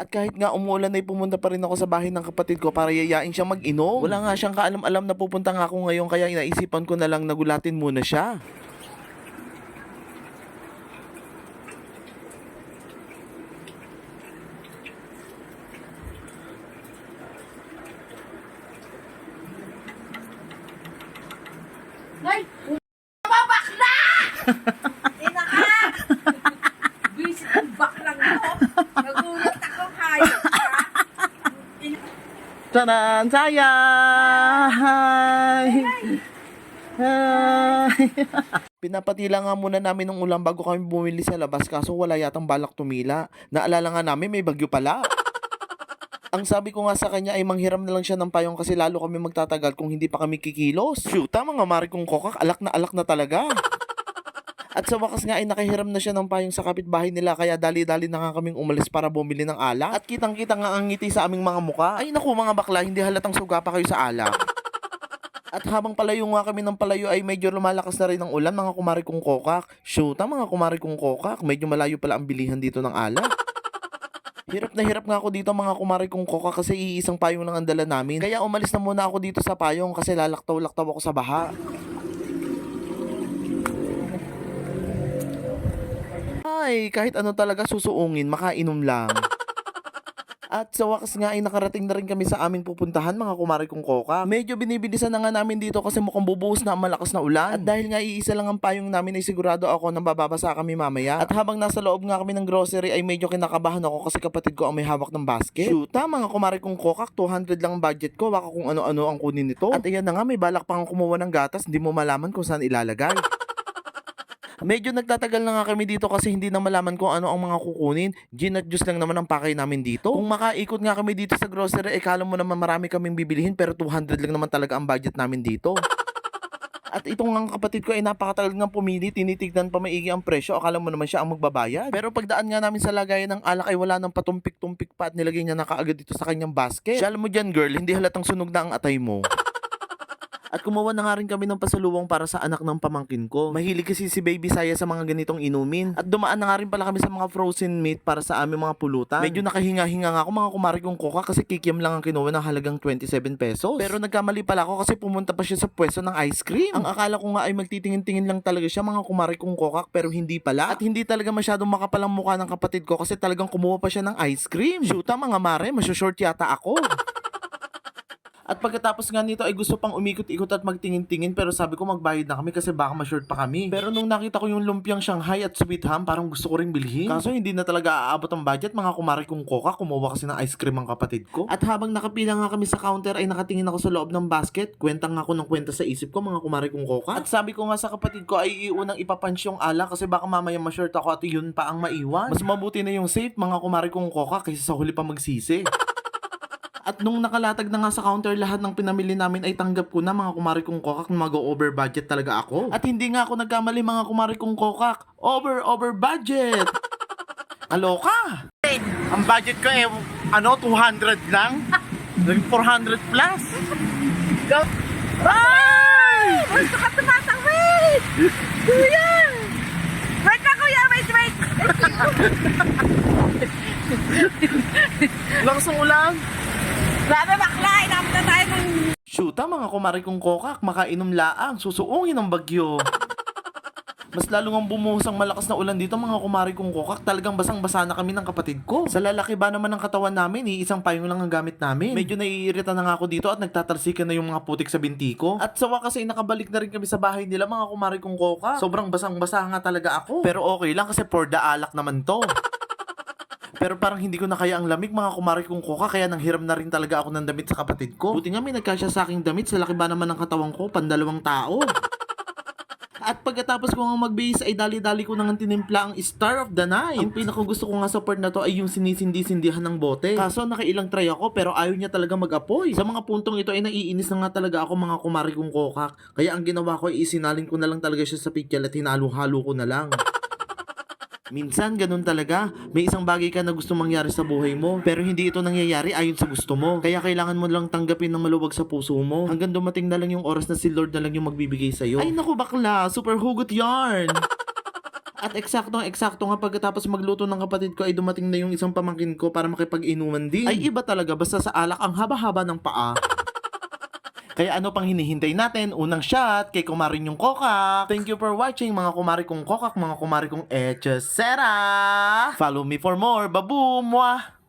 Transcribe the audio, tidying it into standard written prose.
At kahit nga umuulan ay pumunta pa rin ako sa bahay ng kapatid ko para yayain siya mag-inom. Wala nga siyang kaalam-alam na pupunta nga ako ngayon kaya inaisipan ko na lang na gulatin muna siya. Nay! Babak na! Ina ka! Visit ang baklang mo. Nagulat ako, hayop ka. Taran! Saya! Hi! Hi! Pinapatila nga muna namin ng ulam bago kami bumili sa labas kaso wala yatang balak tumila. Naalala nga namin may bagyo pala. Ang sabi ko nga sa kanya ay manghiram na lang siya ng payong kasi lalo kami magtatagal kung hindi pa kami kikilos. Shoot, mga mari kong kokak, alak na talaga. At sa wakas nga ay nakahiram na siya ng payong sa kapitbahay nila kaya dali-dali na nga kaming umalis para bumili ng alak. At kitang-kita nga ang ngiti sa aming mga muka. Ay naku mga bakla, hindi halatang suga pa kayo sa alak. At habang palayo nga kami ng palayo ay medyo lumalakas na rin ang ulan mga kumari kong kokak. Shoot, mga kumari kong kokak, medyo malayo pala ang bilihan dito ng alak. Hirap na hirap nga ako dito mga kumari kong koka kasi iisang payong lang ang dala namin. Kaya umalis na muna ako dito sa payong kasi lalaktaw-laktaw ako sa baha. Ay, kahit ano talaga susuungin, makainom lang. At sa wakas nga ay nakarating na rin kami sa aming pupuntahan mga kumari kong koka. Medyo binibilisan na nga namin dito kasi mukhang bubuhos na ang malakas na ulan. At dahil nga iisa lang ang payong namin ay sigurado ako na mababasa kami mamaya. At habang nasa loob nga kami ng grocery ay medyo kinakabahan ako kasi kapatid ko ang may hawak ng basket. Shoot, mga kumari kong koka, 200 lang ang budget ko, baka kung ano-ano ang kunin nito. At ayan na nga, may balak pang kumuha ng gatas, hindi mo malaman kung saan ilalagay. Medyo nagtatagal na nga kami dito kasi hindi na malaman kung ano ang mga kukunin. Gin at juice lang naman ang pakay namin dito. Kung makaikot nga kami dito sa grocery, kala mo naman marami kaming bibilihin pero 200 lang naman talaga ang budget namin dito. At itong ang kapatid ko ay napakatagal nga pumili, tinitignan pa maigi ang presyo, akala mo naman siya ang magbabayad. Pero pagdaan nga namin sa lagayan ng alak ay wala nang patumpik-tumpik pa at nilagay niya na kaagad dito sa kanyang basket. Siya, alam mo dyan girl, hindi halatang sunog na ang atay mo. At kumuha na nga rin kami ng pasalubong para sa anak ng pamangkin ko. Mahilig kasi si Baby Saya sa mga ganitong inumin. At dumaan na nga rin pala kami sa mga frozen meat para sa aming mga pulutan. Medyo nakahinga-hinga nga ako mga kumari kong koka kasi kikiam lang ang kinuha ng halagang 27 pesos. Pero nagkamali pala ako kasi pumunta pa siya sa pwesto ng ice cream. Ang akala ko nga ay magtitingin-tingin lang talaga siya mga kumari kong kokak pero hindi pala. At hindi talaga masyadong makapalang mukha ng kapatid ko kasi talagang kumuha pa siya ng ice cream. Shoota mga mare, masyashort yata ako. At pagkatapos nga nito ay gusto pang umikot-ikot at magtingin-tingin pero sabi ko magbayad na kami kasi baka ma-short pa kami. Pero nung nakita ko yung lumpiang Shanghai at sweet ham parang gusto ko ring bilhin. Kaso hindi na talaga aabot ang budget mga kumari kong koka, kumuha kasi ng ice cream ang kapatid ko. At habang nakapila nga kami sa counter ay nakatingin ako sa loob ng basket, kwenta nga ako ng kwenta sa isip ko mga kumari kong koka. At sabi ko nga sa kapatid ko ay iunang ipapunch yung alak kasi baka mamaya ma-short ako at yun pa ang maiwan. Mas mabuti na yung safe mga kumari kong koka kaysa sa huli pa magsisi. At nung nakalatag na nga sa counter lahat ng pinamili namin ay tanggap ko na mga kumari kong kokak na mag-over budget talaga ako. At hindi nga ako nagkamali mga kumari kong kokak. Over budget! Aloka! Ang budget ko ay 200 lang. Naging 400 plus. Ay! Gusto ka tumatawid! Kuya! Wait na kuya! Wait! Lakas ng ulan. Grabe bakla! Inamit na tayo ng... Shoota mga kumari kong kokak, makainom laang, susuungin ng bagyo. Mas lalo ngang bumuhos ang malakas na ulan dito mga kumari kong kokak, talagang basang-basa na kami ng kapatid ko. Sa lalaki ba naman ng katawan namin, iisang payong lang ang gamit namin. Medyo naiirita na nga ako dito at nagtatalsikan na yung mga putik sa binti ko. At sa wakas ay nakabalik na rin kami sa bahay nila mga kumari kong kokak. Sobrang basang-basa nga talaga ako. Pero okay lang kasi for the alak naman to. Pero parang hindi ko na kaya ang lamig mga kumari kong koka kaya nanghiram na rin talaga ako ng damit sa kapatid ko. Buti nga may nagkasya sa aking damit, sa laki ba naman ng katawan ko, pandalawang tao. At pagkatapos ko nga magbihis ay dali-dali ko nang tinimpla ang Star of the Night. Ang pinaka gusto ko nga sa part na to ay yung sinisindi-sindihan ng bote. Kaso nakailang try ako pero ayaw niya talaga mag-apoy. Sa mga puntong ito ay naiinis na nga talaga ako mga kumari kong kokak. Kaya ang ginawa ko ay isinalin ko na lang talaga siya sa pikyal at hinalo-halo ko na lang. Minsan, ganun talaga. May isang bagay ka na gusto mangyari sa buhay mo, pero hindi ito nangyayari ayon sa gusto mo. Kaya kailangan mo lang tanggapin ng maluwag sa puso mo. Hanggang dumating na lang yung oras na si Lord na lang yung magbibigay sa'yo. Ay naku bakla, super hugot yarn! At eksakto nga pagkatapos magluto ng kapatid ko ay dumating na yung isang pamangkin ko para makipag-inuman din. Ay iba talaga, basta sa alak ang haba-haba ng paa. Kaya ano pang hinihintay natin? Unang shot kay kumari yung kokak. Thank you for watching mga kumari kong kokak, mga kumari kong etchesera. Follow me for more. Baboom! Mwah!